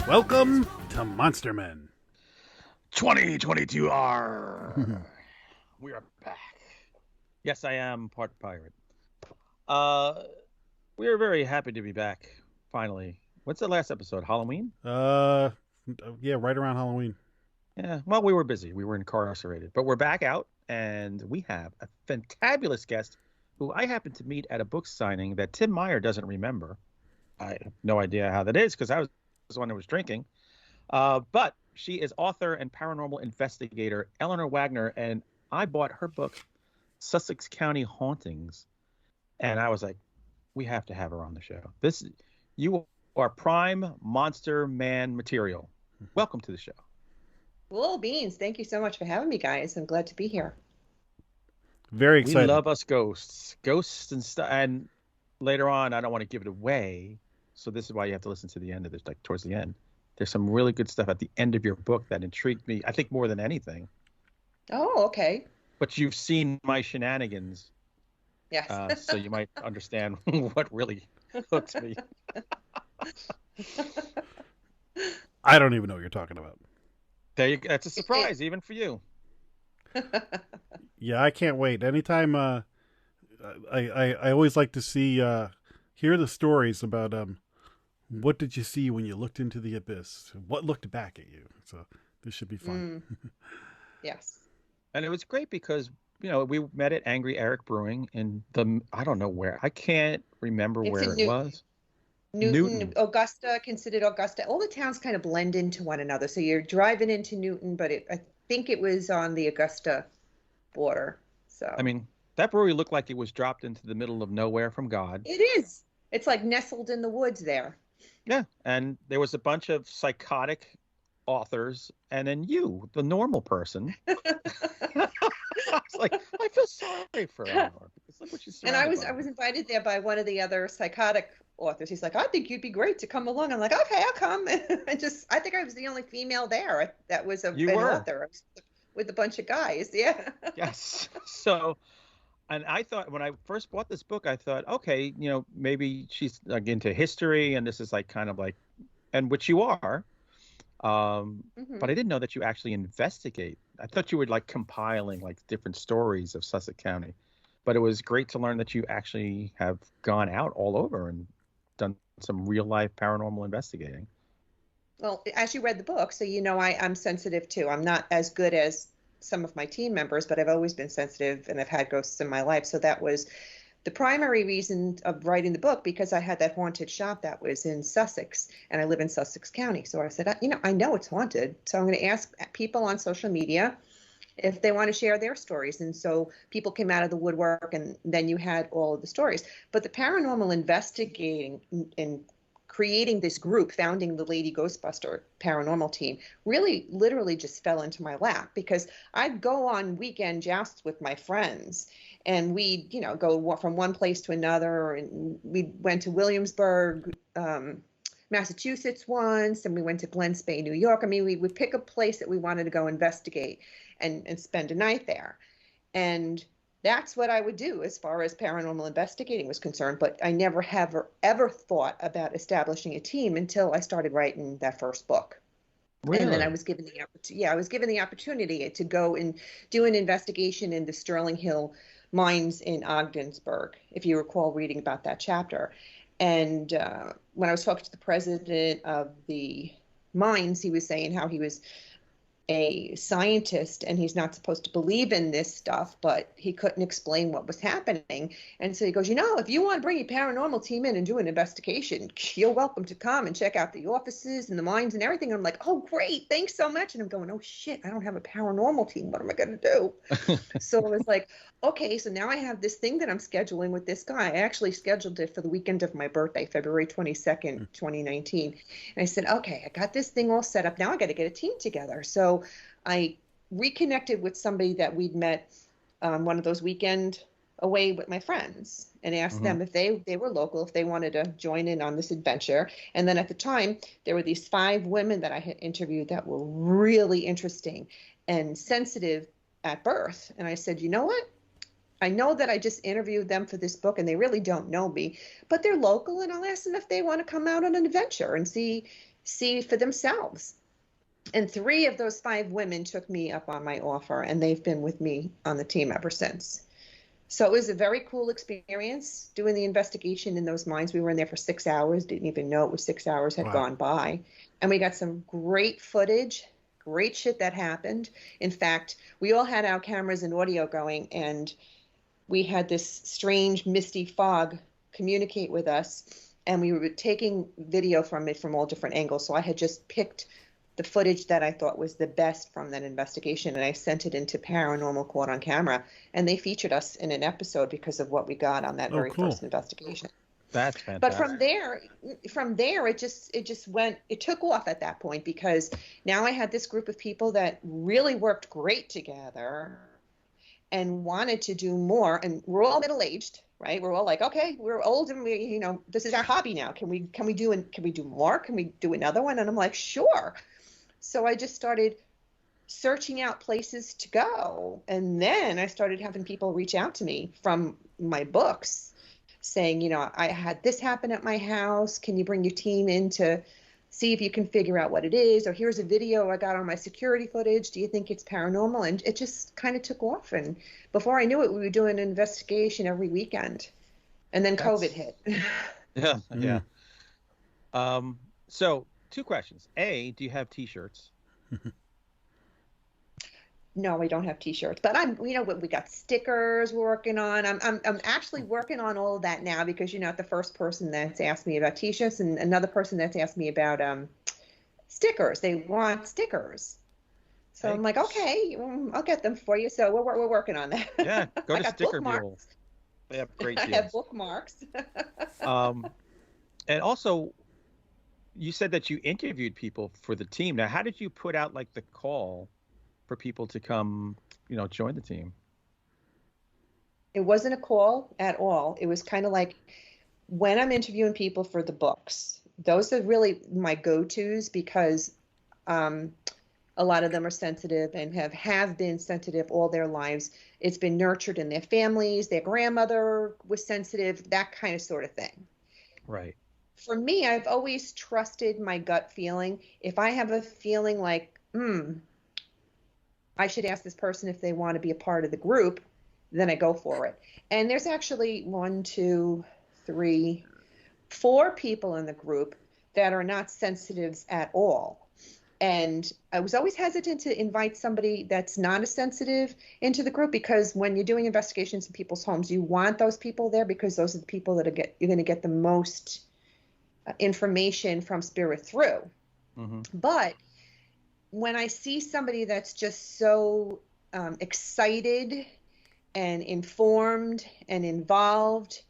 Welcome to Monster Men. 2022R. We are back. Yes, I am part pirate. We are very happy to be back. Finally. What's the last episode? Halloween? Yeah, right around Halloween. Yeah. Well, we were busy. We were incarcerated, but we're back out, and we have a fantabulous guest who I happened to meet at a book signing that Tim Meyer doesn't remember. I have no idea how that is because I was the one who was drinking. But she is author and paranormal investigator Eleanor Wagner, and I bought her book, Sussex County Hauntings, and I was like, we have to have her on the show. You are prime monster man material. Welcome to the show. Cool beans. Thank you so much for having me, guys. I'm glad to be here. Very excited. We love us ghosts and stuff. And later on, I don't want to give it away, so this is why you have to listen to the end of this, like towards the end. There's some really good stuff at the end of your book that intrigued me, I think, more than anything. Oh, okay. But you've seen my shenanigans. Yes. So you might understand what really hooks me. I don't even know what you're talking about. That's a surprise, even for you. Yeah, I can't wait. Anytime, I always like to hear the stories about what did you see when you looked into the abyss? What looked back at you? So this should be fun. Yes. And it was great because, we met at Angry Eric Brewing in I don't know where. I can't remember where it was. Newton, Augusta, considered Augusta. All the towns kind of blend into one another. So you're driving into Newton, but I think it was on the Augusta border. So I mean, that brewery looked like it was dropped into the middle of nowhere from God. It is. It's like nestled in the woods there. Yeah, and there was a bunch of psychotic authors, and then you, the normal person. I was like, I feel sorry for Eleanor because look what she's And I was invited there by one of the other psychotic authors. He's like, I think you'd be great to come along. I'm like, okay, I'll come. I think I was the only female there that was an author. I was with a bunch of guys. Yeah. Yes. So. And I thought when I first bought this book, I thought, okay, maybe she's like into history and this is like kind of like, and which you are. But I didn't know that you actually investigate. I thought you were like compiling like different stories of Sussex County. But it was great to learn that you actually have gone out all over and done some real life paranormal investigating. Well, as you read the book, so I'm sensitive too. I'm not as good as some of my team members, but I've always been sensitive and I've had ghosts in my life. So that was the primary reason of writing the book, because I had that haunted shop that was in Sussex and I live in Sussex County. So I said, I know it's haunted. So I'm going to ask people on social media if they want to share their stories. And so people came out of the woodwork and then you had all of the stories. But the paranormal investigating and creating this group, founding the Lady Ghostbuster paranormal team, really literally just fell into my lap, because I'd go on weekend jousts with my friends and we'd, go from one place to another. And we went to Williamsburg, Massachusetts once, and we went to Glen Spey, New York. I mean, we would pick a place that we wanted to go investigate and spend a night there. And that's what I would do as far as paranormal investigating was concerned. But I never ever thought about establishing a team until I started writing that first book. Really? And then I was given the opportunity to go and do an investigation in the Sterling Hill mines in Ogdensburg, if you recall reading about that chapter. And when I was talking to the president of the mines, he was saying how he was a scientist and he's not supposed to believe in this stuff, but he couldn't explain what was happening. And so he goes, if you want to bring your paranormal team in and do an investigation, you're welcome to come and check out the offices and the mines and everything. And I'm like, oh, great. Thanks so much. And I'm going, oh, shit, I don't have a paranormal team. What am I going to do? So I was like, okay, so now I have this thing that I'm scheduling with this guy. I actually scheduled it for the weekend of my birthday, February 22nd, 2019. And I said, okay, I got this thing all set up. Now I got to get a team together. So I reconnected with somebody that we'd met one of those weekend away with my friends and asked them if they were local, if they wanted to join in on this adventure. And then at the time, there were these 5 women that I had interviewed that were really interesting and sensitive at birth. And I said, you know what? I know that I just interviewed them for this book and they really don't know me, but they're local, and I'll ask them if they want to come out on an adventure and see see for themselves. And 3 of those 5 women took me up on my offer, and they've been with me on the team ever since. So it was a very cool experience doing the investigation in those mines. We were in there for 6 hours, didn't even know it was 6 hours had gone by. And we got some great footage, great shit that happened. In fact, we all had our cameras and audio going, and we had this strange misty fog communicate with us, and we were taking video from it from all different angles. So I had just picked the footage that I thought was the best from that investigation, and I sent it into Paranormal Caught on Camera, and they featured us in an episode because of what we got on that very first investigation. That's fantastic. But from there, it just went, it took off at that point, because now I had this group of people that really worked great together and wanted to do more. And we're all middle-aged, right? We're all like, okay, we're old, and we, you know, this is our hobby now. Can we do more? Can we do another one? And I'm like, sure. So I just started searching out places to go. And then I started having people reach out to me from my books saying, you know, I had this happen at my house. Can you bring your team in to see if you can figure out what it is? Or here's a video I got on my security footage. Do you think it's paranormal? And it just kind of took off. And before I knew it, we were doing an investigation every weekend. And then COVID hit. Yeah. So 2 questions. A, do you have T-shirts? No, I don't have T-shirts, but we got stickers we're working on. I'm actually working on all of that now, because you're not the first person that's asked me about T-shirts, and another person that's asked me about stickers. They want stickers. So I'm like, okay, I'll get them for you. So we're working on that. Yeah, go to Sticker Mule. They have great deals. I have bookmarks. And also, you said that you interviewed people for the team. Now, how did you put out like the call for people to come, you know, join the team? It wasn't a call at all. It was kind of like when I'm interviewing people for the books, those are really my go-tos, because a lot of them are sensitive and have been sensitive all their lives. It's been nurtured in their families. Their grandmother was sensitive, that kind of sort of thing. Right. For me, I've always trusted my gut feeling. If I have a feeling like, I should ask this person if they want to be a part of the group, then I go for it. And there's actually 1, 2, 3, 4 people in the group that are not sensitives at all. And I was always hesitant to invite somebody that's not as sensitive into the group, because when you're doing investigations in people's homes, you want those people there, because those are the people that you're going to get the most information from spirit through. Mm-hmm. But when I see somebody that's just so excited and informed and involved,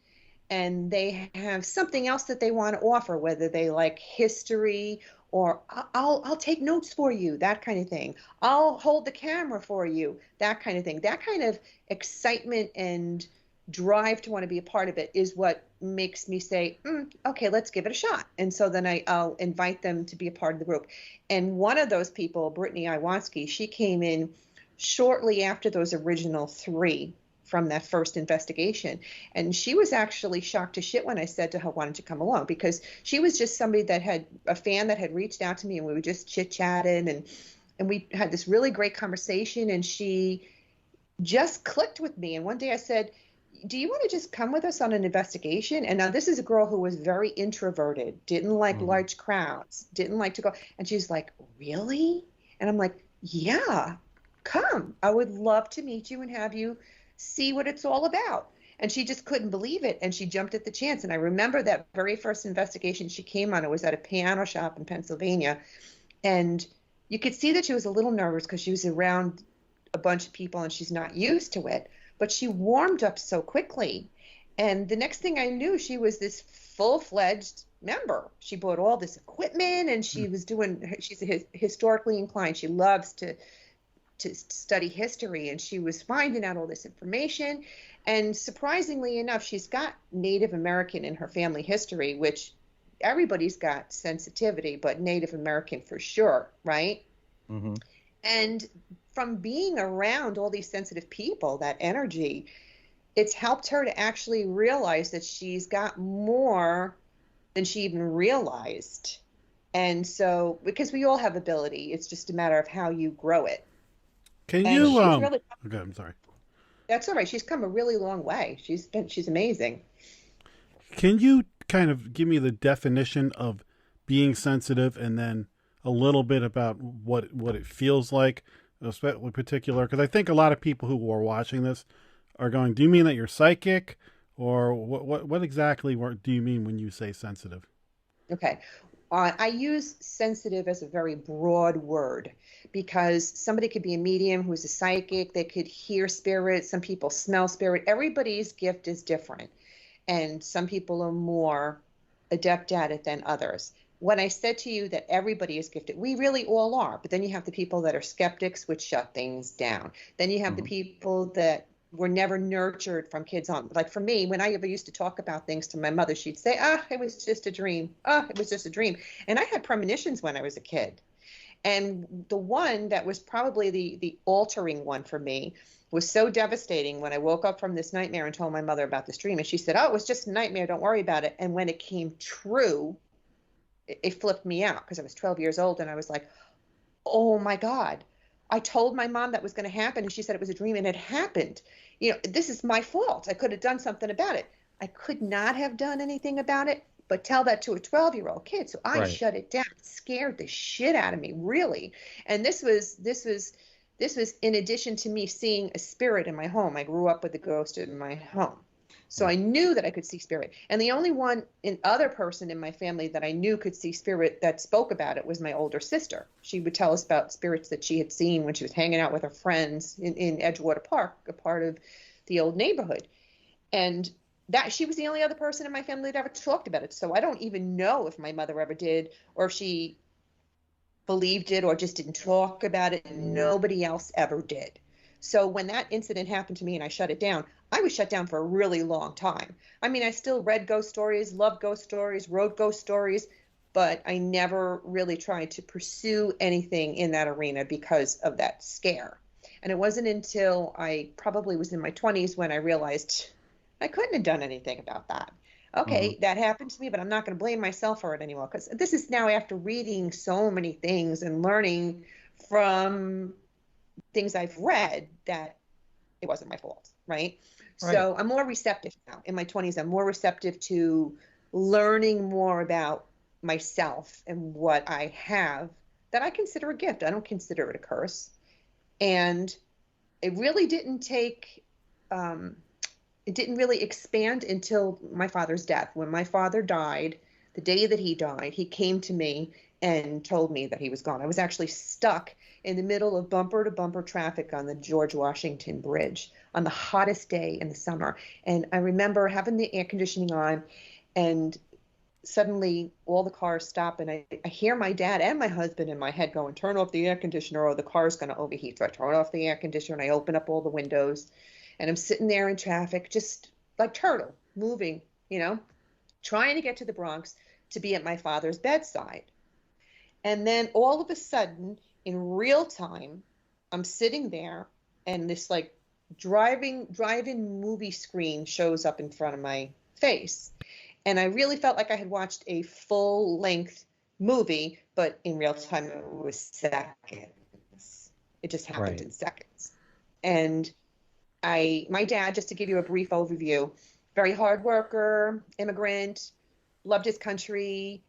and they have something else that they want to offer, whether they like history or I'll take notes for you, that kind of thing. I'll hold the camera for you, that kind of thing. That kind of excitement and drive to want to be a part of it is what makes me say, okay, let's give it a shot. And so then I'll invite them to be a part of the group. And one of those people, Brittany Iwansky, she came in shortly after those original 3 from that first investigation. And she was actually shocked to shit when I said to her, why don't you come along? Because she was just somebody that had a fan that had reached out to me, and we were just chit-chatting, and we had this really great conversation, and she just clicked with me. And one day I said, do you want to just come with us on an investigation? And now this is a girl who was very introverted, didn't like large crowds, didn't like to go. And she's like, really? And I'm like, yeah, come. I would love to meet you and have you see what it's all about. And she just couldn't believe it. And she jumped at the chance. And I remember that very first investigation she came on, it was at a piano shop in Pennsylvania. And you could see that she was a little nervous because she was around a bunch of people and she's not used to it. But she warmed up so quickly. And the next thing I knew, she was this full-fledged member. She bought all this equipment, and she was she's historically inclined. She loves to study history, and she was finding out all this information. And surprisingly enough, she's got Native American in her family history, which everybody's got sensitivity, but Native American for sure, right? Mm-hmm. And from being around all these sensitive people, that energy, it's helped her to actually realize that she's got more than she even realized. And so, because we all have ability, it's just a matter of how you grow it. Can And you she's really, okay, I'm sorry. that's all right. She's come a really long way. She's amazing. Can you kind of give me the definition of being sensitive, and then a little bit about what it feels like, especially particular? Because I think a lot of people who are watching this are going, "Do you mean that you're psychic, or what exactly do you mean when you say sensitive?" Okay. I use sensitive as a very broad word because somebody could be a medium who's a psychic. They could hear spirit. Some people smell spirit. Everybody's gift is different. And some people are more adept at it than others. When I said to you that everybody is gifted, we really all are. But then you have the people that are skeptics, which shut things down. Then you have the people that were never nurtured from kids on. Like for me, when I ever used to talk about things to my mother, she'd say, it was just a dream. It was just a dream. And I had premonitions when I was a kid. And the one that was probably the altering one for me was so devastating when I woke up from this nightmare and told my mother about this dream. And she said, it was just a nightmare. Don't worry about it. And when it came true, it flipped me out because I was 12 years old. And I was like, oh, my God. I told my mom that was going to happen. And she said it was a dream and it happened. This is my fault. I could have done something about it. I could not have done anything about it. But tell that to a 12-year-old kid. So I shut it down. It scared the shit out of me, really. And this was in addition to me seeing a spirit in my home. I grew up with a ghost in my home. So I knew that I could see spirit. And the only other person in my family that I knew could see spirit that spoke about it was my older sister. She would tell us about spirits that she had seen when she was hanging out with her friends in Edgewater Park, a part of the old neighborhood. And that she was the only other person in my family that ever talked about it. So I don't even know if my mother ever did, or if she believed it or just didn't talk about it. Nobody else ever did. So when that incident happened to me and I shut it down, I was shut down for a really long time. I mean, I still read ghost stories, loved ghost stories, wrote ghost stories, but I never really tried to pursue anything in that arena because of that scare. And it wasn't until I probably was in my 20s when I realized I couldn't have done anything about that. Okay, that happened to me, but I'm not going to blame myself for it anymore, because this is now after reading so many things and learning from things I've read that it wasn't my fault, right? So I'm more receptive now. In my 20s, I'm more receptive to learning more about myself and what I have that I consider a gift. I don't consider it a curse. And it really didn't take... it didn't really expand until my father's death. When my father died, the day that he died, he came to me and told me that he was gone. I was actually stuck in the middle of bumper-to-bumper traffic on the George Washington Bridge on the hottest day in the summer. And I remember having the air conditioning on, and suddenly all the cars stop, and I hear my dad and my husband in my head going, turn off the air conditioner or the car's going to overheat. So I turn off the air conditioner and I open up all the windows. And I'm sitting there in traffic, just like turtle, moving, trying to get to the Bronx to be at my father's bedside. And then all of a sudden, in real time, I'm sitting there, and this like drive-in movie screen shows up in front of my face. And I really felt like I had watched a full-length movie, but in real time, it was seconds. It just happened in seconds. And my dad, just to give you a brief overview, very hard worker, immigrant, loved his country,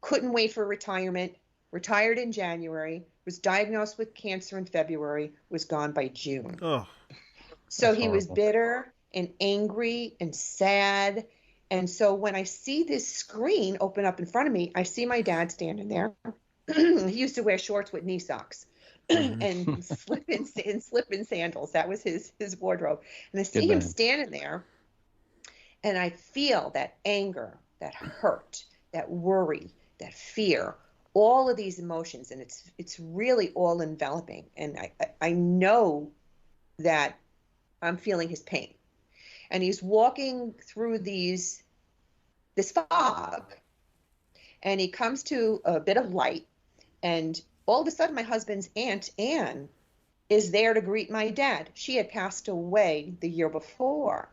couldn't wait for retirement, retired in January, was diagnosed with cancer in February, was gone by June. Oh, so he was bitter and angry and sad. And so when I see this screen open up in front of me, I see my dad standing there. He used to wear shorts with knee socks. And slip-in sandals. That was his wardrobe. And I see him standing there, and I feel that anger, that hurt, that worry, that fear, all of these emotions, and it's really all enveloping. And I know that I'm feeling his pain. And he's walking through this fog, and he comes to a bit of light, and all of a sudden, my husband's aunt, Anne, is there to greet my dad. She had passed away the year before.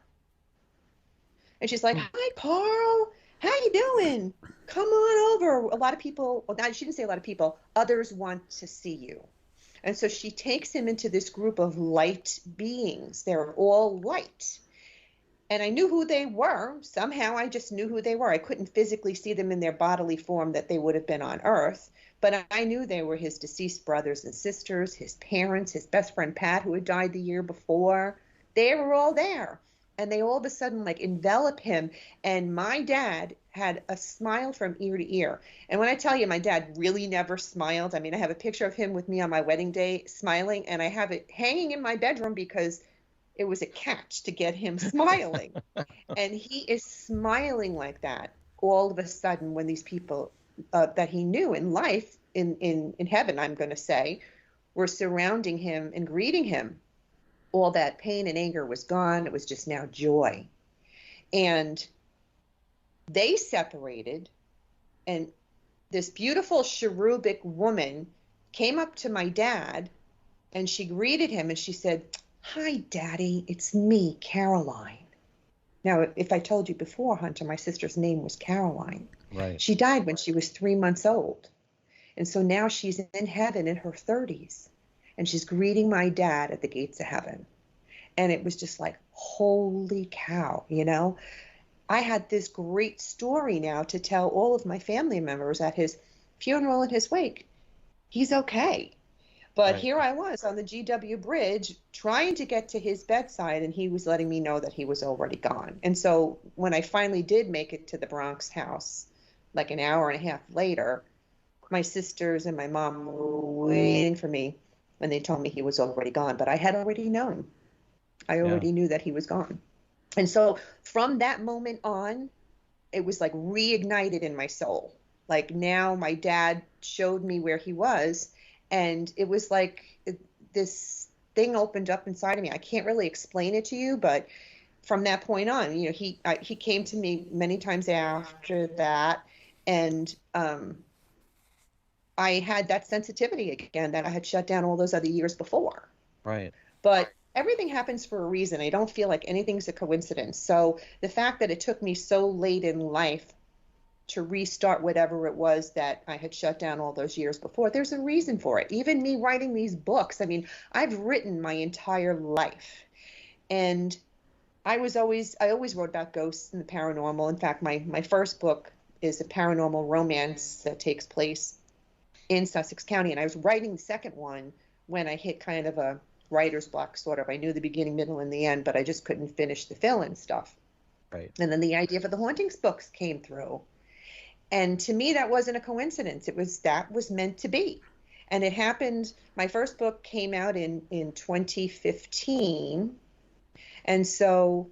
And she's like, hi, Carl. how you doing? Come on over. A lot of people, well, not, she didn't say a lot of people, others want to see you. And so she takes him into this group of light beings. They're all light. And I knew who they were. Somehow I just knew who they were. I couldn't physically see them in their bodily form that they would have been on Earth, but I knew they were his deceased brothers and sisters, his parents, his best friend Pat, who had died the year before. They were all there. And they all of a sudden like envelop him. And my dad had a smile from ear to ear. And when I tell you my dad really never smiled, I mean, I have a picture of him with me on my wedding day smiling, and I have it hanging in my bedroom because it was a catch to get him smiling. And he is smiling like that all of a sudden when these people that he knew in life, in heaven, I'm going to say, were surrounding him and greeting him. All that pain and anger was gone. It was just now joy. And they separated, and this beautiful cherubic woman came up to my dad, and she greeted him, and she said, "Hi, Daddy, it's me, Caroline." Now, if I told you before, Hunter, my sister's name was Caroline. Right. She died when she was 3 months old. And so now she's in heaven in her 30s. And she's greeting my dad at the gates of heaven. And it was just like, holy cow, you know? I had this great story now to tell all of my family members at his funeral and his wake. He's okay. But Right. here I was on the GW Bridge trying to get to his bedside, and he was letting me know that he was already gone. And so when I finally did make it to the Bronx house, like an hour and a half later, my sisters and my mom were waiting for me when they told me he was already gone. But I had already known. I already knew that he was gone. And so from that moment on, it was like reignited in my soul. Like now my dad showed me where he was. And it was like this thing opened up inside of me. I can't really explain it to you, but from that point on, you know, he came to me many times after that, and I had that sensitivity again that I had shut down all those other years before. Right. But everything happens for a reason. I don't feel like anything's a coincidence. So the fact that it took me so late in life to restart whatever it was that I had shut down all those years before, there's a reason for it. Even me writing these books, I mean, I've written my entire life. And I always wrote about ghosts and the paranormal. In fact, my first book is a paranormal romance that takes place in Sussex County. And I was writing the second one when I hit kind of a writer's block, sort of. I knew the beginning, middle, and the end, but I just couldn't finish the fill-in stuff. Right. And then the idea for the Hauntings books came through. And to me, that wasn't a coincidence. That was meant to be. And it happened, my first book came out in 2015. And so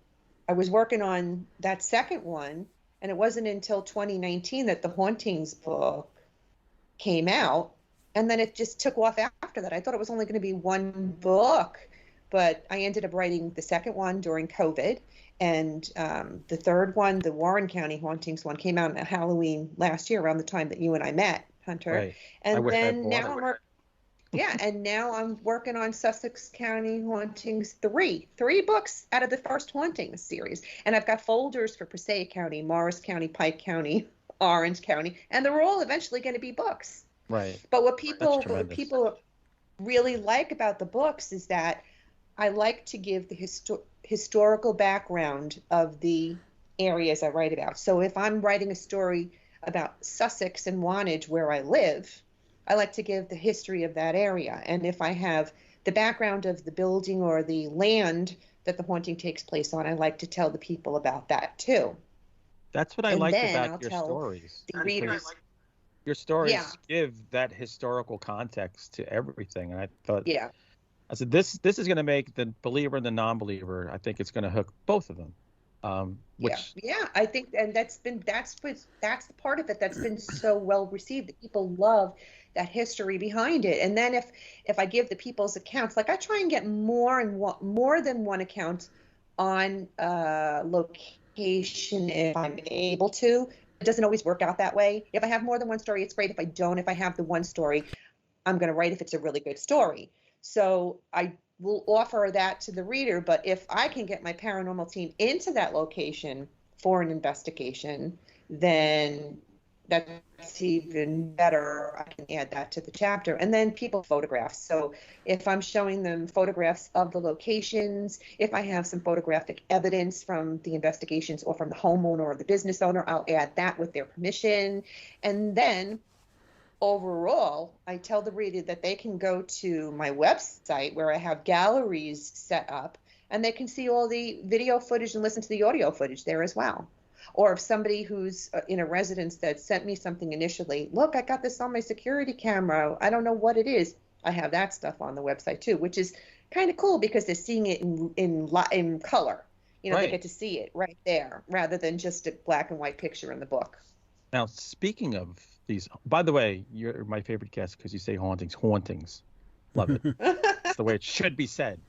I was working on that second one, and it wasn't until 2019 that the Hauntings book came out. And then it just took off after that. I thought it was only going to be one book, but I ended up writing the second one during COVID. And the third one, the Warren County Hauntings one, came out on Halloween last year, around the time that you and I met, Hunter. Right. And then now and now I'm working on Sussex County Hauntings 3 books out of the first Hauntings series. And I've got folders for Passaic County, Morris County, Pike County, Orange County, and they're all eventually going to be books. Right. But what people really like about the books is that I like to give the historical background of the areas I write about. So if I'm writing a story about Sussex and Warren, where I live, I like to give the history of that area. And if I have the background of the building or the land that the haunting takes place on, I like to tell the people about that too. That's what I liked about your stories. The readers. Your stories give that historical context to everything. And I thought, I said, this is going to make the believer and the non-believer. I think it's going to hook both of them. I think, and that's the part of it that's been so well received, that people love that history behind it. And then if I give the people's accounts, like I try and get more than one account on location if I'm able to. It doesn't always work out that way. If I have more than one story, it's great. If I don't, if I have the one story, I'm going to write if it's a really good story. So I will offer that to the reader. But if I can get my paranormal team into that location for an investigation, then that's even better. I can add that to the chapter. And then people photographs. So if I'm showing them photographs of the locations, if I have some photographic evidence from the investigations or from the homeowner or the business owner, I'll add that with their permission. And then overall, I tell the reader that they can go to my website where I have galleries set up, and they can see all the video footage and listen to the audio footage there as well. Or if somebody who's in a residence that sent me something initially, look, I got this on my security camera, I don't know what it is, I have that stuff on the website too, which is kind of cool because they're seeing it in color. You know, Right. they get to see it right there rather than just a black and white picture in the book. Now, speaking of these, by the way, you're my favorite guest because you say hauntings. Hauntings. Love it. It's the way it should be said.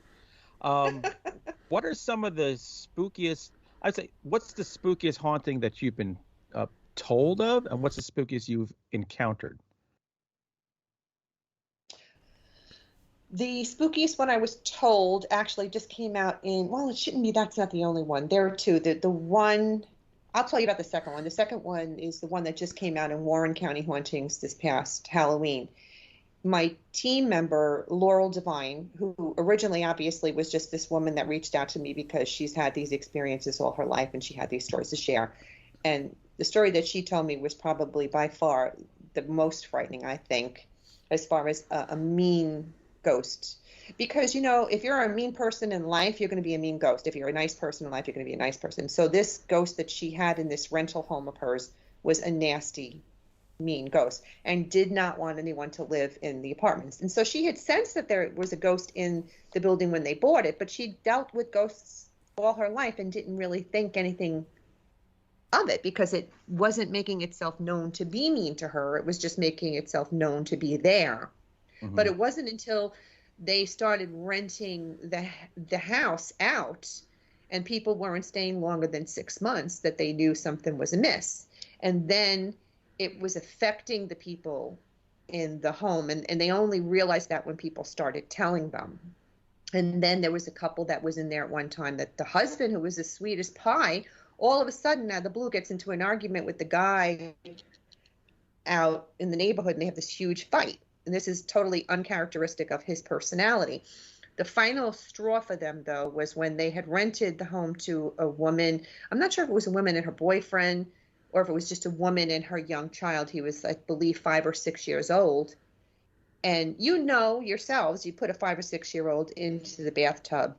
What are some of the spookiest, I'd say, what's the spookiest haunting that you've been told of, and what's the spookiest you've encountered? The spookiest one I was told actually just came out in, well, it shouldn't be, that's not the only one. There are two. The one, I'll tell you about the second one. The second one is the one that just came out in Warren County Hauntings this past Halloween. My team member, Laurel Devine, who originally obviously was just this woman that reached out to me because she's had these experiences all her life and she had these stories to share. And the story that she told me was probably by far the most frightening, I think, as far as a mean ghost. Because, you know, if you're a mean person in life, you're going to be a mean ghost. If you're a nice person in life, you're going to be a nice person. So this ghost that she had in this rental home of hers was a nasty, mean ghost and did not want anyone to live in the apartments. And so she had sensed that there was a ghost in the building when they bought it, but she dealt with ghosts all her life and didn't really think anything of it because it wasn't making itself known to be mean to her. It was just making itself known to be there. Mm-hmm. But it wasn't until they started renting the house out and people weren't staying longer than 6 months that they knew something was amiss. And then it was affecting the people in the home. And they only realized that when people started telling them. And then there was a couple that was in there at one time that the husband, who was as sweet as pie, all of a sudden out of the blue gets into an argument with the guy out in the neighborhood, and they have this huge fight. And this is totally uncharacteristic of his personality. The final straw for them, though, was when they had rented the home to a woman. I'm not sure if it was a woman and her boyfriend, or if it was just a woman and her young child. He was, I believe, 5 or 6 years old. And you know yourselves, you put a 5 or 6 year old into the bathtub,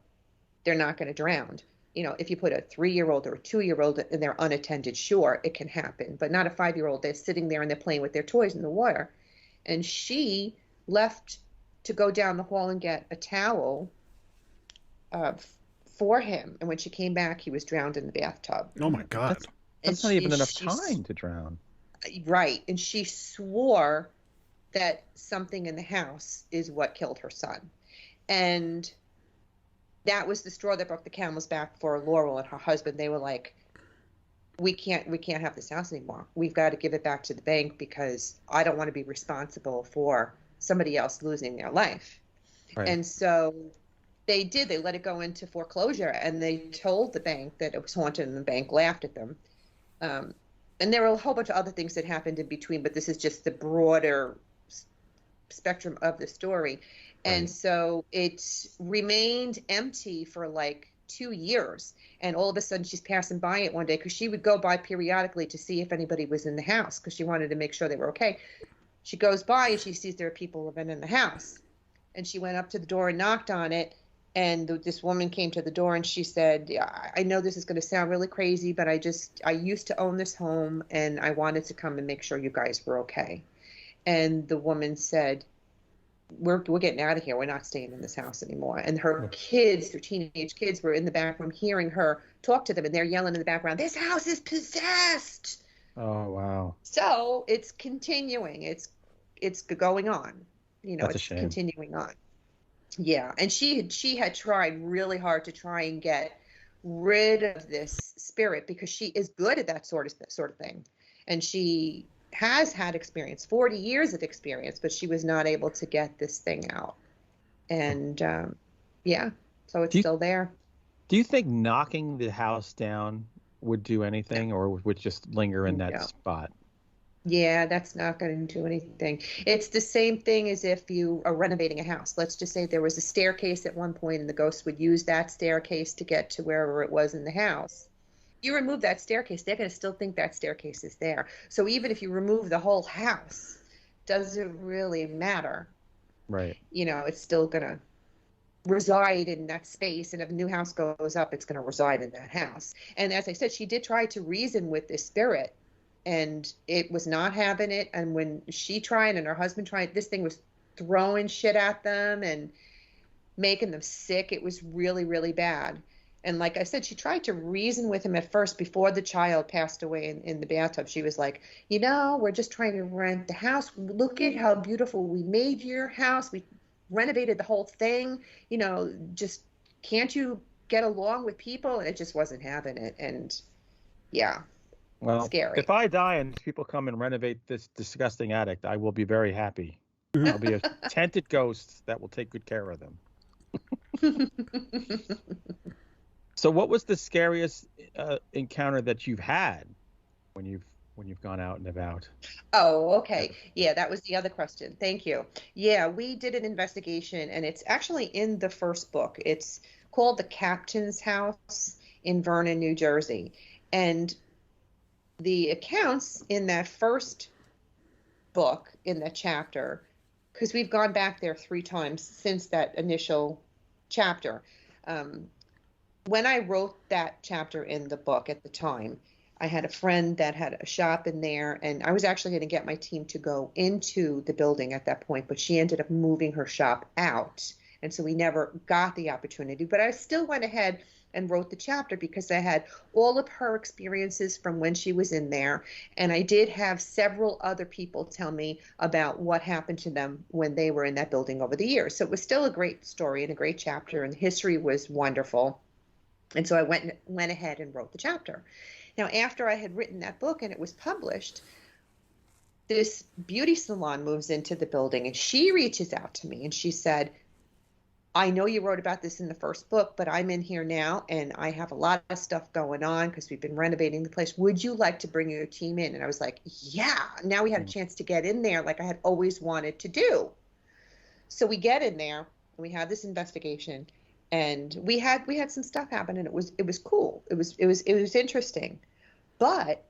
they're not going to drown. You know, if you put a 3-year-old or a 2-year-old and they're unattended, sure, it can happen. But not a 5-year-old. They're sitting there and they're playing with their toys in the water. And she left to go down the hall and get a towel for him. And when she came back, he was drowned in the bathtub. Oh, my God. That's not even enough time to drown. Right. And she swore that something in the house is what killed her son. And that was the straw that broke the camel's back for Laurel and her husband. They were like, we can't have this house anymore. We've got to give it back to the bank because I don't want to be responsible for somebody else losing their life. Right. And so they did. They let it go into foreclosure, and they told the bank that it was haunted, and the bank laughed at them. And there were a whole bunch of other things that happened in between, but this is just the broader spectrum of the story. Right. And so it remained empty for like 2 years. And all of a sudden she's passing by it one day because she would go by periodically to see if anybody was in the house because she wanted to make sure they were okay. She goes by and she sees there are people living in the house. And she went up to the door and knocked on it. And this woman came to the door and she said, I know this is going to sound really crazy, but I used to own this home and I wanted to come and make sure you guys were okay. And the woman said, we're getting out of here. We're not staying in this house anymore. And her kids, her teenage kids, were in the back room hearing her talk to them, and they're yelling in the background, this house is possessed. Oh, wow. So it's continuing. It's going on. You know, That's it's continuing on. Yeah. And she had tried really hard to try and get rid of this spirit because she is good at that sort of thing. And she has had experience, 40 years of experience, but she was not able to get this thing out. And so it's still there. Do you think knocking the house down would do anything, or would just linger in that No. spot? Yeah, that's not going to do anything. It's the same thing as if you are renovating a house. Let's just say there was a staircase at one point and the ghost would use that staircase to get to wherever it was in the house. You remove that staircase, they're going to still think that staircase is there. So even if you remove the whole house, doesn't really matter. Right. It's still going to reside in that space. And if a new house goes up, it's going to reside in that house. And as I said, she did try to reason with this spirit, and it was not having it. And when she tried and her husband tried, this thing was throwing shit at them and making them sick. It was really, really bad. And like I said, she tried to reason with him at first before the child passed away in the bathtub. She was like, we're just trying to rent the house. Look at how beautiful we made your house. We renovated the whole thing. Just can't you get along with people? And it just wasn't having it. And yeah. Well, scary. If I die and people come and renovate this disgusting attic, I will be very happy. I'll be a tented ghost that will take good care of them. So what was the scariest encounter that you've had when you've gone out and about? Oh, okay. Yeah, that was the other question. Thank you. Yeah, we did an investigation, and it's actually in the first book. It's called The Captain's House in Vernon, New Jersey. And the accounts in that first book, in that chapter, because we've gone back there 3 times since that initial chapter. When I wrote that chapter in the book at the time, I had a friend that had a shop in there, and I was actually going to get my team to go into the building at that point, but she ended up moving her shop out. And so we never got the opportunity, but I still went ahead and wrote the chapter because I had all of her experiences from when she was in there. And I did have several other people tell me about what happened to them when they were in that building over the years. So it was still a great story and a great chapter, and the history was wonderful. And so I went ahead and wrote the chapter. Now, after I had written that book and it was published, this beauty salon moves into the building, and she reaches out to me and she said, I know you wrote about this in the first book, but I'm in here now and I have a lot of stuff going on because we've been renovating the place. Would you like to bring your team in? And I was like, yeah. Now we had a chance to get in there like I had always wanted to do. So we get in there and we have this investigation, and we had some stuff happen, and it was cool. It was interesting. But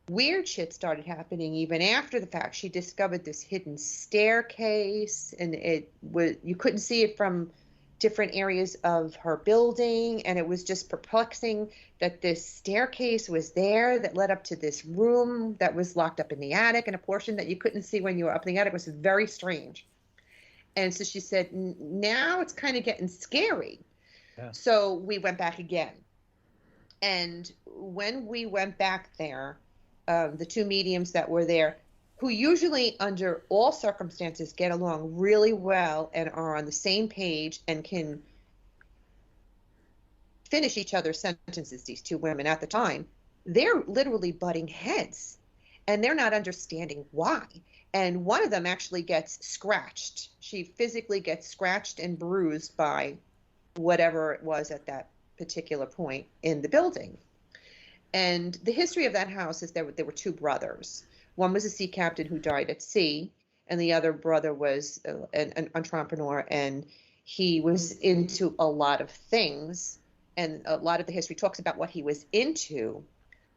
weird shit started happening even after the fact. She discovered this hidden staircase, and you couldn't see it from different areas of her building, and it was just perplexing that this staircase was there that led up to this room that was locked up in the attic, and a portion that you couldn't see when you were up in the attic. Was very strange. And so she said, now it's kind of getting scary. Yeah. So we went back again. And when we went back there, the 2 mediums that were there, who usually under all circumstances get along really well and are on the same page and can finish each other's sentences, these 2 women at the time, they're literally butting heads, and they're not understanding why. And one of them actually gets scratched. She physically gets scratched and bruised by whatever it was at that particular point in the building. And the history of that house is there were 2 brothers. One was a sea captain who died at sea, and the other brother was an entrepreneur, and he was into a lot of things. And a lot of the history talks about what he was into.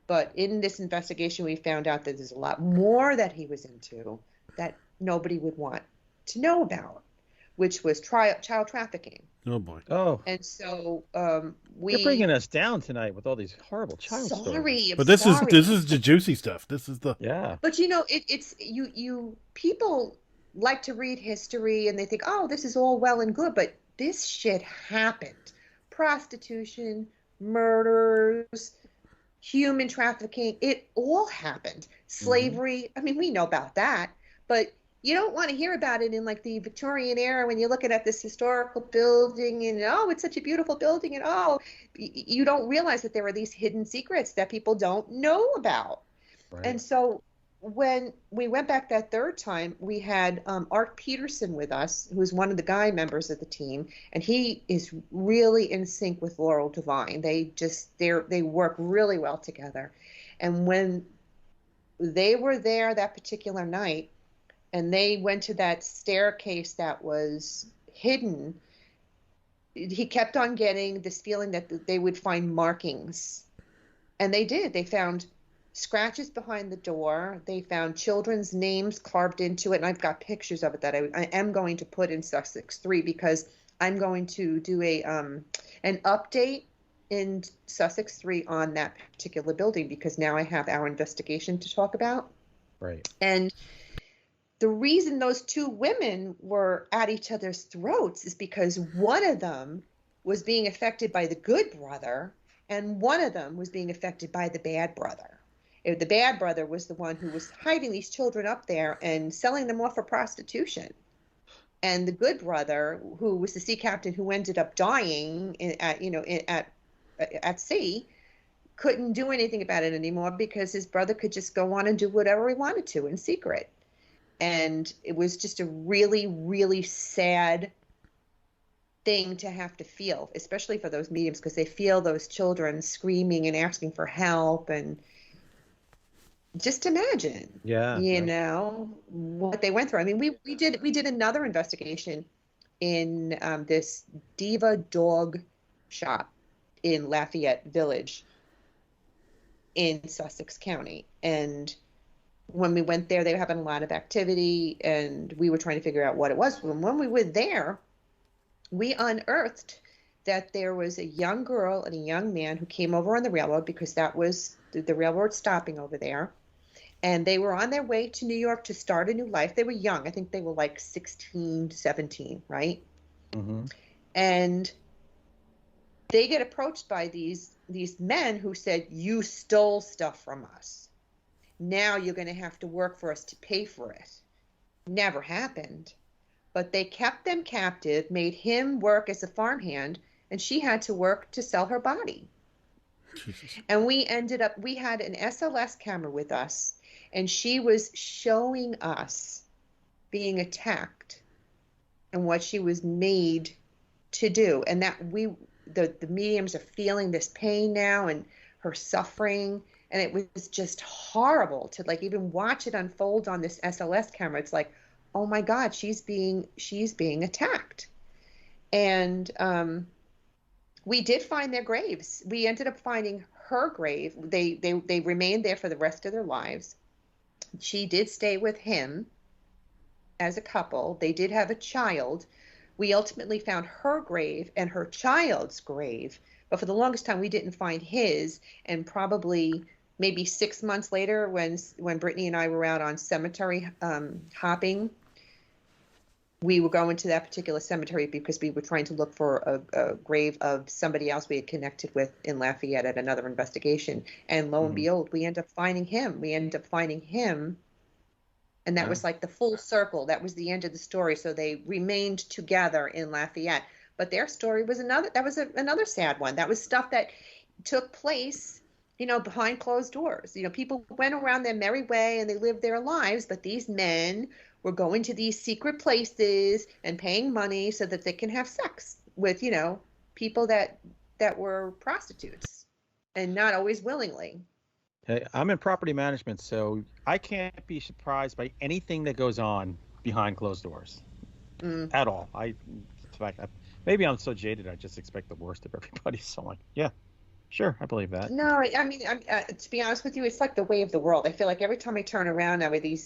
But in this investigation, we found out that there's a lot more that he was into that nobody would want to know about, which was child trafficking. Oh, boy. Oh. And so You're bringing us down tonight with all these horrible child stories. But this is the juicy stuff. This is the... Yeah. But, it's you people like to read history, and they think, oh, this is all well and good, but this shit happened. Prostitution, murders, human trafficking, it all happened. Slavery, I mean, we know about that, but you don't want to hear about it in like the Victorian era when you're looking at this historical building and, oh, it's such a beautiful building, and oh, you don't realize that there are these hidden secrets that people don't know about. Right. And so when we went back that third time, we had Art Peterson with us, who's one of the guy members of the team, and he is really in sync with Laurel Devine. They work really well together. And when they were there that particular night, and they went to that staircase that was hidden, he kept on getting this feeling that they would find markings. And they did. They found scratches behind the door. They found children's names carved into it. And I've got pictures of it that I am going to put in Sussex 3, because I'm going to do an update in Sussex 3 on that particular building, because now I have our investigation to talk about. Right. And the reason those two women were at each other's throats is because one of them was being affected by the good brother, and one of them was being affected by the bad brother. The bad brother was the one who was hiding these children up there and selling them off for prostitution. And the good brother, who was the sea captain who ended up dying at sea, couldn't do anything about it anymore, because his brother could just go on and do whatever he wanted to in secret. And it was just a really, really sad thing to have to feel, especially for those mediums, because they feel those children screaming and asking for help. And just imagine, you know, what they went through. I mean, we did another investigation in this Diva dog shop in Lafayette Village in Sussex County. And when we went there, they were having a lot of activity, and we were trying to figure out what it was. And when we were there, we unearthed that there was a young girl and a young man who came over on the railroad, because that was the railroad stopping over there. And they were on their way to New York to start a new life. They were young. I think they were like 16, 17, right? Mm-hmm. And they get approached by these men who said, "You stole stuff from us. Now you're going to have to work for us to pay for it." Never happened. But they kept them captive, made him work as a farmhand, and she had to work to sell her body. Jesus. And we had an SLS camera with us, and she was showing us being attacked and what she was made to do. And that the mediums are feeling this pain now and her suffering. And it was just horrible to like even watch it unfold on this SLS camera. It's like, oh my God, she's being attacked. And we did find their graves. We ended up finding her grave. They remained there for the rest of their lives. She did stay with him as a couple. They did have a child. We ultimately found her grave and her child's grave, but for the longest time we didn't find his. And probably maybe 6 months later, when Brittany and I were out on cemetery hopping, we were going to that particular cemetery because we were trying to look for a grave of somebody else we had connected with in Lafayette at another investigation. And lo and behold, we ended up finding him. And that was like the full circle. That was the end of the story. So they remained together in Lafayette. But their story was another sad one. That was stuff that took place, behind closed doors. People went around their merry way and they lived their lives, but these men were going to these secret places and paying money so that they can have sex with, people that were prostitutes, and not always willingly. Hey, I'm in property management, so I can't be surprised by anything that goes on behind closed doors at all. In fact, maybe I'm so jaded, I just expect the worst of everybody. So I'm like, yeah, sure, I believe that. No, I mean, to be honest with you, it's like the way of the world. I feel like every time I turn around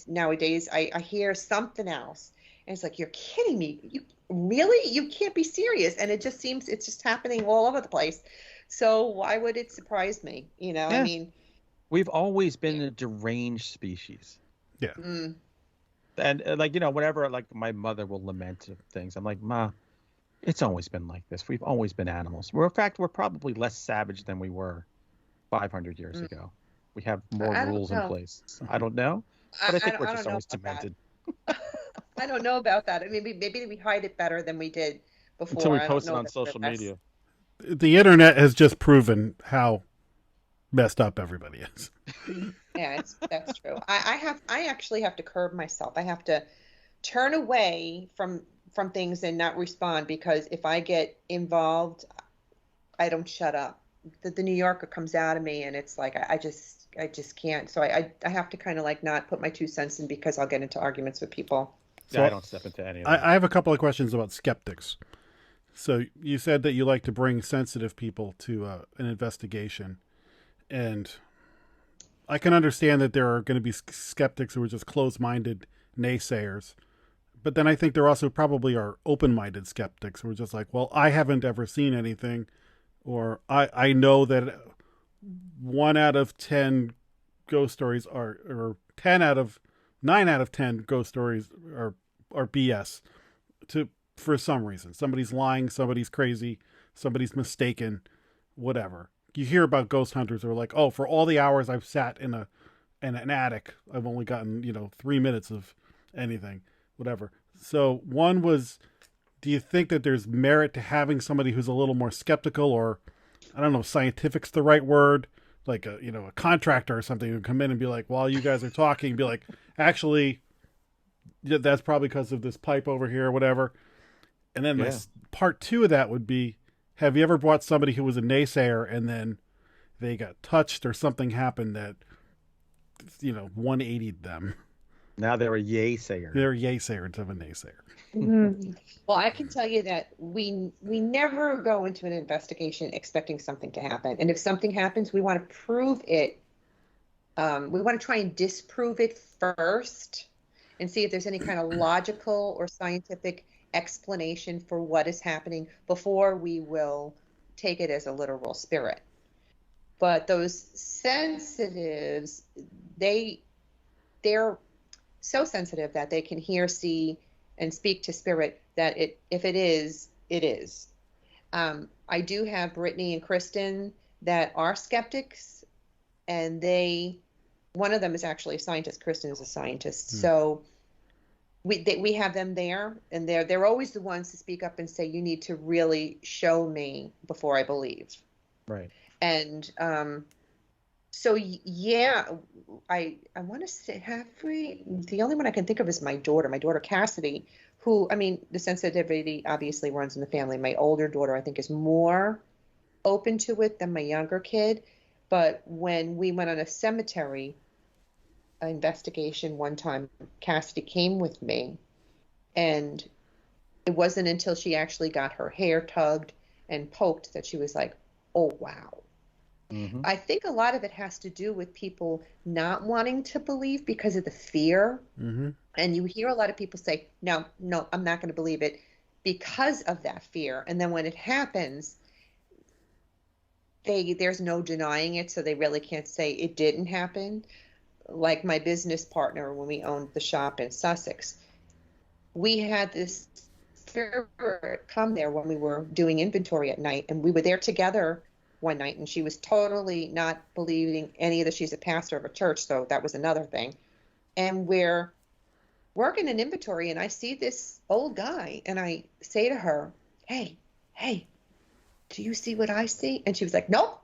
nowadays, I hear something else. And it's like, you're kidding me. You really? You can't be serious. And it just seems it's just happening all over the place. So why would it surprise me? Yeah. I mean, we've always been a deranged species. Yeah. And whenever like my mother will lament things, I'm like, Ma, it's always been like this. We've always been animals. In fact, we're probably less savage than we were 500 years ago. We have more rules in place. I don't know, but I think we're just always demented. I don't know about that. I mean, maybe we hide it better than we did before. Until we post it on social media. The internet has just proven how messed up everybody is. Yeah, that's true. I actually have to curb myself. I have to turn away from things and not respond, because if I get involved, I don't shut up. The New Yorker comes out of me, and it's like I just can't. So I have to kind of like not put my 2 cents in, because I'll get into arguments with people. Yeah, I So don't step into any of that. I have a couple of questions about skeptics. So you said that you like to bring sensitive people to an investigation, and I can understand that there are going to be skeptics who are just closed-minded naysayers. But then I think there also probably are open-minded skeptics who are just like, well, I haven't ever seen anything, or I know that 1 out of 10 ghost stories or 9 out of 10 ghost stories are BS. For some reason, somebody's lying, somebody's crazy, somebody's mistaken, whatever. You hear about ghost hunters who are like, oh, for all the hours I've sat in an attic, I've only gotten 3 minutes of anything, whatever. So one was, do you think that there's merit to having somebody who's a little more skeptical, or I don't know, scientific's the right word, like a contractor or something, who come in and be like, while you guys are talking, be like, actually, that's probably because of this pipe over here or whatever. And then part two of that would be, have you ever brought somebody who was a naysayer and then they got touched or something happened that 180'd them? Now they're a yay sayer. They're a yay sayer instead of a naysayer. Mhm. Well, I can tell you that we never go into an investigation expecting something to happen. And if something happens, we want to prove it. We want to try and disprove it first and see if there's any kind of logical or scientific explanation for what is happening before we will take it as a literal spirit. But those sensitives, they're so sensitive that they can hear, see, and speak to spirit, that if it is, it is. I do have Brittany and Kristen that are skeptics, and one of them is actually a scientist. Kristen is a scientist. So we have them there, and they're always the ones to speak up and say, you need to really show me before I believe. Right. And so yeah, I want to say, the only one I can think of is my daughter Cassidy, who, I mean, the sensitivity obviously runs in the family. My older daughter, I think, is more open to it than my younger kid. But when we went on a cemetery investigation one time, Cassidy came with me, and it wasn't until she actually got her hair tugged and poked that she was like, oh, wow. Mm-hmm. I think a lot of it has to do with people not wanting to believe because of the fear. Mm-hmm. And you hear a lot of people say, no, I'm not going to believe it because of that fear. And then when it happens, there's no denying it, so they really can't say it didn't happen. Like my business partner, when we owned the shop in Sussex, we had this spirit come there when we were doing inventory at night, and we were there together one night, and she was totally not believing any of this. She's a pastor of a church, so that was another thing. And we're working in inventory, and I see this old guy, and I say to her, hey, do you see what I see? And she was like, nope,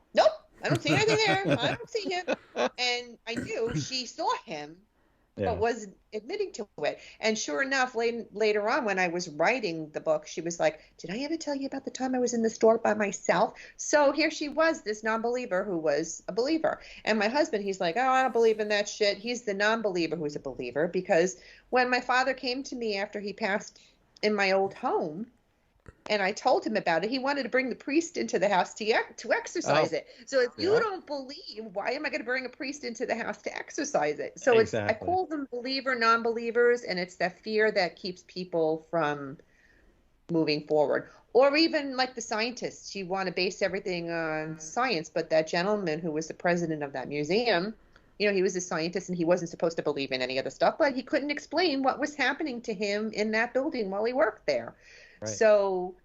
I don't see anything there. I don't see him. And I knew she saw him, but was admitting to it. And sure enough, later on, when I was writing the book, she was like, did I ever tell you about the time I was in the store by myself? So here she was, this non-believer who was a believer. And my husband, he's like, oh, I don't believe in that shit. He's the non-believer who's a believer, because when my father came to me after he passed in my old home, and I told him about it, he wanted to bring the priest into the house to exercise it. So if you don't believe, why am I going to bring a priest into the house to exercise it? So I call them believer, non-believers, and it's that fear that keeps people from moving forward. Or even like the scientists, you want to base everything on science, but that gentleman who was the president of that museum, he was a scientist, and he wasn't supposed to believe in any of the stuff, but he couldn't explain what was happening to him in that building while he worked there. Right. So,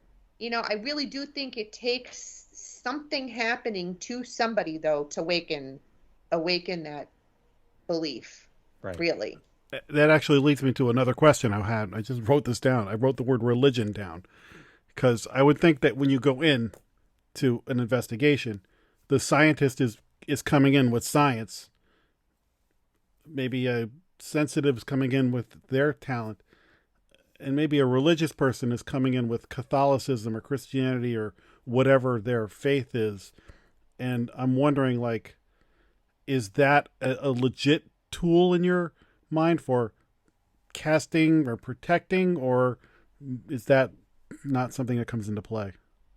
I really do think it takes something happening to somebody, though, to awaken that belief. Right. Really. That actually leads me to another question I had. I just wrote this down. I wrote the word religion down, because I would think that when you go in to an investigation, the scientist is coming in with science, maybe a sensitives coming in with their talent, and maybe a religious person is coming in with Catholicism or Christianity or whatever their faith is. And I'm wondering, like, is that a legit tool in your mind for casting or protecting, or is that not something that comes into play?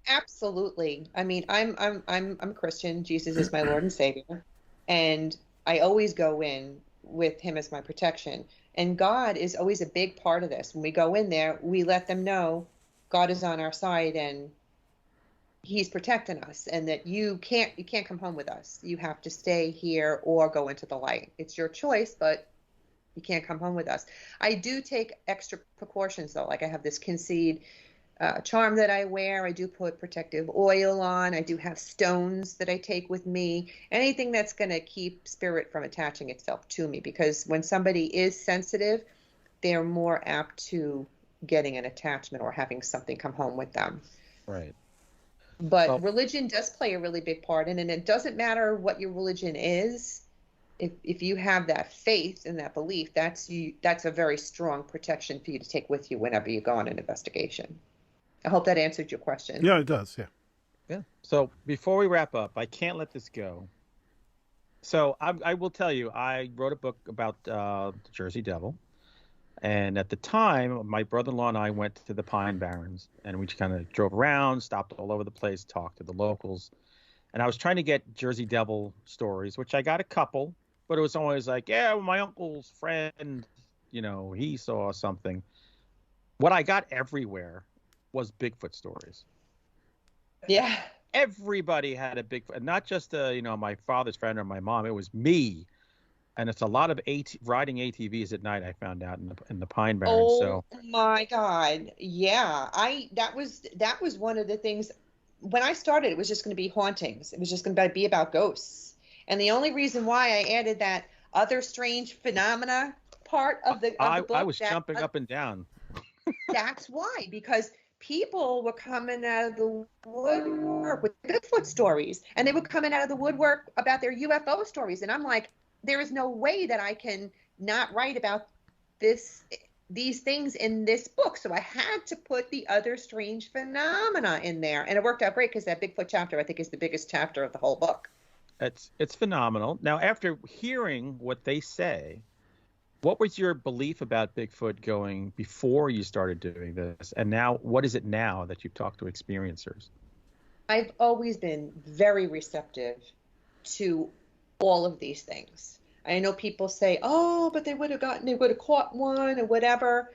Absolutely. I mean, I'm Christian. Jesus is my Lord and Savior, and I always go in with Him as my protection. And God is always a big part of this. When we go in there, we let them know God is on our side and He's protecting us, and that you can't come home with us. You have to stay here or go into the light. It's your choice, but you can't come home with us. I do take extra precautions though. Like I have this Kinseed charm that I wear. I do put protective oil on. I do have stones that I take with me. Anything that's going to keep spirit from attaching itself to me, because when somebody is sensitive, they're more apt to getting an attachment or having something come home with them. Right. But religion does play a really big part in it, and it doesn't matter what your religion is. If you have that faith and that belief, that's a very strong protection for you to take with you whenever you go on an investigation. I hope that answered your question. Yeah, it does. Yeah. Yeah. So before we wrap up, I can't let this go. So I will tell you, I wrote a book about the Jersey Devil. And at the time, my brother-in-law and I went to the Pine Barrens, and we just kind of drove around, stopped all over the place, talked to the locals. And I was trying to get Jersey Devil stories, which I got a couple, but it was always like, yeah, well, my uncle's friend, he saw something. What I got everywhere was Bigfoot stories. Yeah. Everybody had a Bigfoot, not just my father's friend or my mom. It was me, and it's a lot of riding ATVs at night. I found out in the Pine Barrens. Oh my God, yeah. That was one of the things. When I started, it was just going to be hauntings. It was just going to be about ghosts, and the only reason why I added that other strange phenomena part of the book, I was jumping up and down. That's why, because people were coming out of the woodwork with Bigfoot stories, and they were coming out of the woodwork about their UFO stories. And I'm like, there is no way that I can not write about these things in this book. So I had to put the other strange phenomena in there. And it worked out great, because that Bigfoot chapter, I think, is the biggest chapter of the whole book. It's phenomenal. Now, after hearing what they say, what was your belief about Bigfoot going before you started doing this? And now, what is it now that you've talked to experiencers? I've always been very receptive to all of these things. I know people say, oh, but they would have caught one or whatever.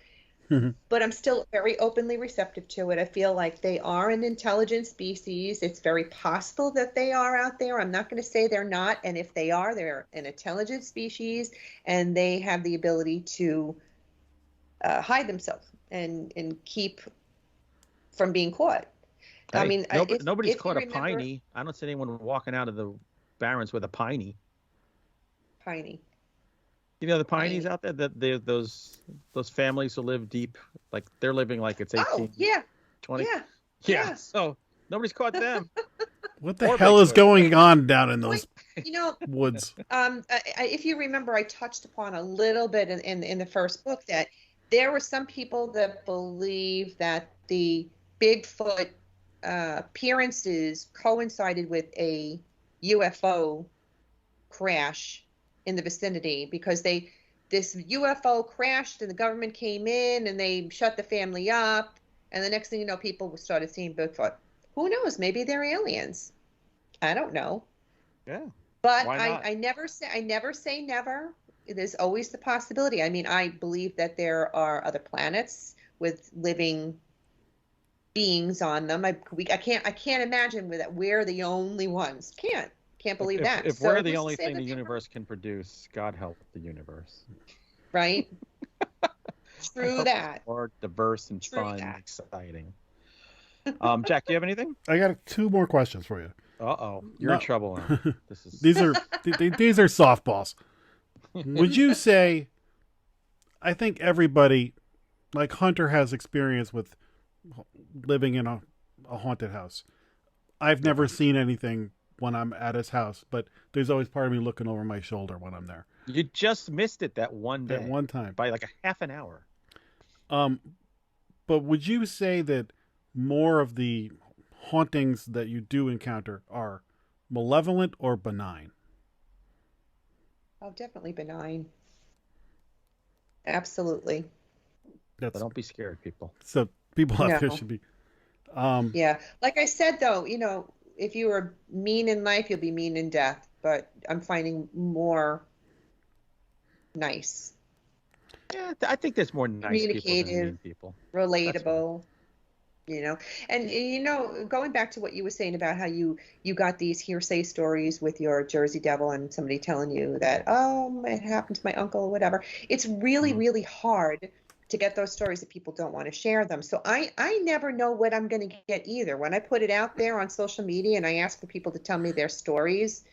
But I'm still very openly receptive to it. I feel like they are an intelligent species. It's very possible that they are out there. I'm not going to say they're not. And if they are, they're an intelligent species, and they have the ability to hide themselves and keep from being caught. Hey, I mean, nobody's caught a piney. I don't see anyone walking out of the Barrens with a piney. Piney. You know the pineys out there, that those families who live deep, like they're living like it's 18, oh, yeah. 20. Yeah. So nobody's caught them. What the hell is going on down in those woods? If you remember, I touched upon a little bit in the first book that there were some people that believe that the Bigfoot appearances coincided with a UFO crash in the vicinity, because this UFO crashed and the government came in and they shut the family up, and the next thing you know, people started seeing Bigfoot. Who knows? Maybe they're aliens. I don't know. Yeah. But I never say never. There's always the possibility. I mean, I believe that there are other planets with living beings on them. I can't imagine that we're the only ones. Can't believe that. If we're the only thing the universe can produce, God help the universe. Right? True that. More diverse and fun and exciting. Jack, do you have anything? I got 2 more questions for you. Uh-oh. You're in trouble now. These are softballs. Would you say, I think everybody, like Hunter, has experience with living in a haunted house. I've never seen anything when I'm at his house, but there's always part of me looking over my shoulder when I'm there. You just missed it that one day. That one time. By like a half an hour. But would you say that more of the hauntings that you do encounter are malevolent or benign? Oh, definitely benign. Absolutely. But don't be scared, people. So people out there No. should be. Yeah. Like I said, though, if you were mean in life, you'll be mean in death. But I'm finding more nice, Yeah, I think there's more nice people than communicative, mean people. relatable. And going back to what you were saying about how you got these hearsay stories with your Jersey Devil and somebody telling you that, oh, it happened to my uncle or whatever. It's really, really hard to get those stories if people don't want to share them. So I never know what I'm going to get either. When I put it out there on social media and I ask for people to tell me their stories,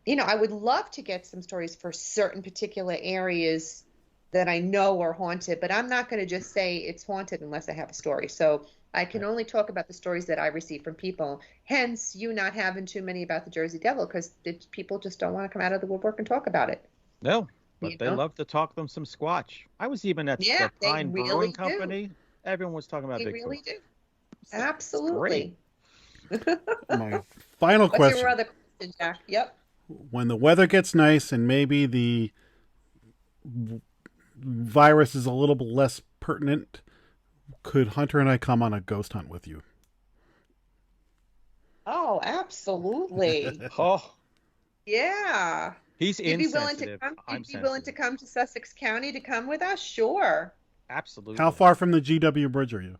I would love to get some stories for certain particular areas that I know are haunted, but I'm not going to just say it's haunted unless I have a story. So I can only talk about the stories that I receive from people. Hence, you not having too many about the Jersey Devil, because people just don't want to come out of the woodwork and talk about it. No, but they love to talk them some squatch. I was even at the Pine Brewing Company. Everyone was talking about Bigfoot. They really do. Absolutely. My final question. What's your other question, Jack? Yep. When the weather gets nice and maybe the virus is a little bit less pertinent, could Hunter and I come on a ghost hunt with you? Oh, absolutely. Oh, yeah. He's insensitive. You'd be willing to come to Sussex County to come with us? Sure. Absolutely. How far from the GW Bridge are you?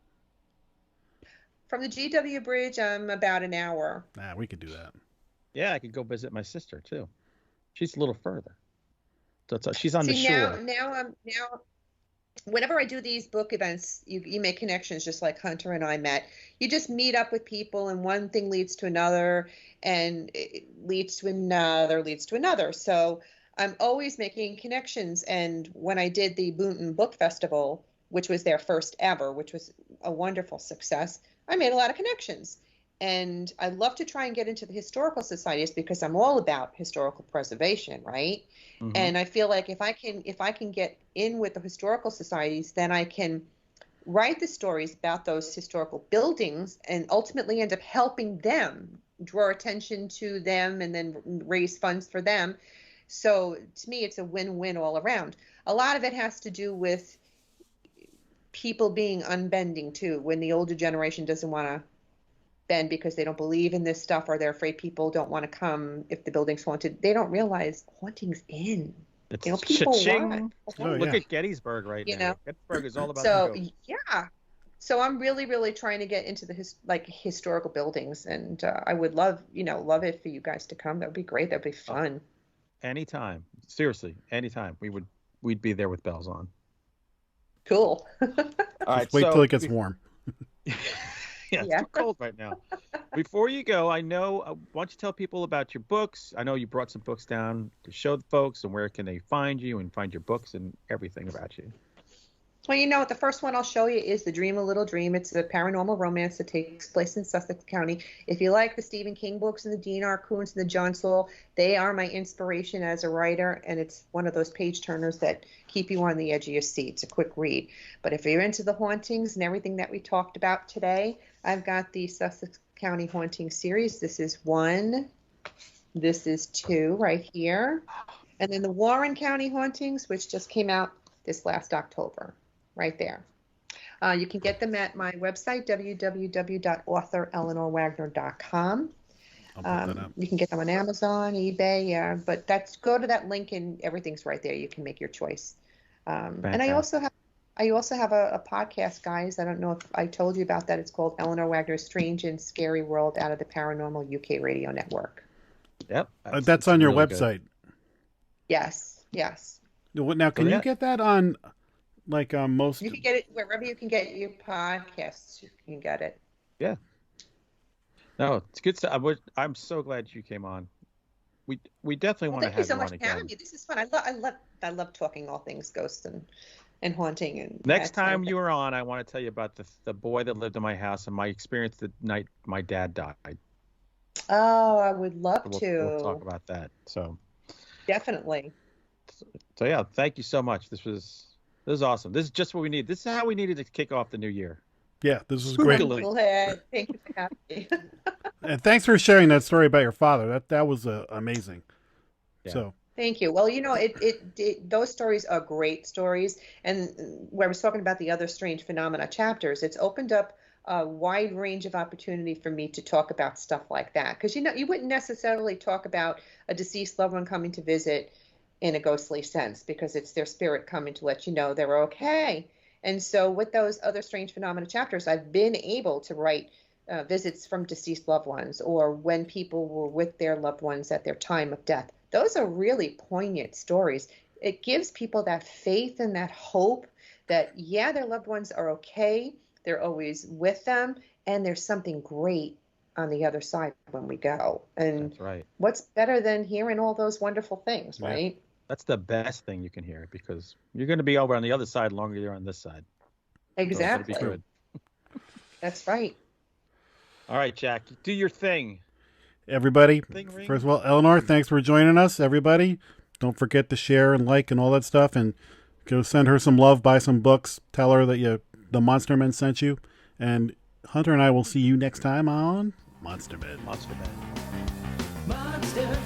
From the GW Bridge, I'm about an hour. We could do that. Yeah, I could go visit my sister too. She's a little further. So she's on the shore. Now, whenever I do these book events, you make connections just like Hunter and I met. You just meet up with people, and one thing leads to another, and it leads to another. So I'm always making connections. And when I did the Boonton Book Festival, which was their first ever, which was a wonderful success, I made a lot of connections. And I love to try and get into the historical societies because I'm all about historical preservation, right? Mm-hmm. And I feel like if I can get in with the historical societies, then I can write the stories about those historical buildings and ultimately end up helping them, draw attention to them, and then raise funds for them. So to me, it's a win-win all around. A lot of it has to do with people being unbending too, when the older generation doesn't want to bend because they don't believe in this stuff, or they're afraid people don't want to come if the building's haunted. They don't realize haunting's in. It's people want. Look at Gettysburg right now. Gettysburg is all about So I'm really, really trying to get into the historical buildings, and I would love it for you guys to come. That would be great. That'd be fun. Anytime, seriously, anytime. We'd be there with bells on. Cool. All right, wait till it gets warm. Yeah, it's too cold right now. Before you go, why don't you tell people about your books? I know you brought some books down to show the folks, and where can they find you and find your books and everything about you? Well, the first one I'll show you is The Dream a Little Dream. It's a paranormal romance that takes place in Sussex County. If you like the Stephen King books and the Dean R. Koontz and the John Saul, they are my inspiration as a writer, and it's one of those page turners that keep you on the edge of your seat. It's a quick read. But if you're into the hauntings and everything that we talked about today, I've got the Sussex County Haunting series. This is 1. This is 2 right here. And then the Warren County Hauntings, which just came out this last October. Right there. You can get them at my website, www.authoreleanorwagner.com. I'll put that up. You can get them on Amazon, eBay, but go to that link and everything's right there. You can make your choice. And I also have a podcast, guys. I don't know if I told you about that. It's called Eleanor Wagner's Strange and Scary World out of the Paranormal UK Radio Network. Yep. That's on your website. Good. Yes. Now, can you get that on... most... You can get it wherever you can get your podcasts. You can get it. Yeah. No, it's good stuff. I'm so glad you came on. We definitely want to have you on again. Thank you so much for having me. This is fun. I love talking all things ghosts and haunting. And next time you were on, I want to tell you about the boy that lived in my house and my experience the night my dad died. Oh, I would love to. We'll talk about that. So. Definitely. So yeah, thank you so much. This was awesome. This is just what we need. This is how we needed to kick off the new year. Yeah, this is great. Spookily. I'm glad. Thank you for having me. And thanks for sharing that story about your father. That was amazing. Yeah. So Thank you. Well, those stories are great stories. And where I was talking about the other strange phenomena chapters, it's opened up a wide range of opportunity for me to talk about stuff like that. Because, you wouldn't necessarily talk about a deceased loved one coming to visit in a ghostly sense, because it's their spirit coming to let you know they're okay. And so with those other strange phenomena chapters, I've been able to write visits from deceased loved ones, or when people were with their loved ones at their time of death. Those are really poignant stories. It gives people that faith and that hope that, yeah, their loved ones are okay. They're always with them. And there's something great on the other side when we go. And That's right. what's better than hearing all those wonderful things, Yeah. right? That's the best thing you can hear, because you're going to be over on the other side longer than you're on this side. Exactly. So it'll be good. That's right. All right, Jack, do your thing. everybody, Thing ring. first of all, Eleanor, thanks for joining us. Everybody, don't forget to share and like and all that stuff, and go send her some love, buy some books, tell her that the Monster Men sent you, and Hunter and I will see you next time on Monster Men. Monster Man. Monster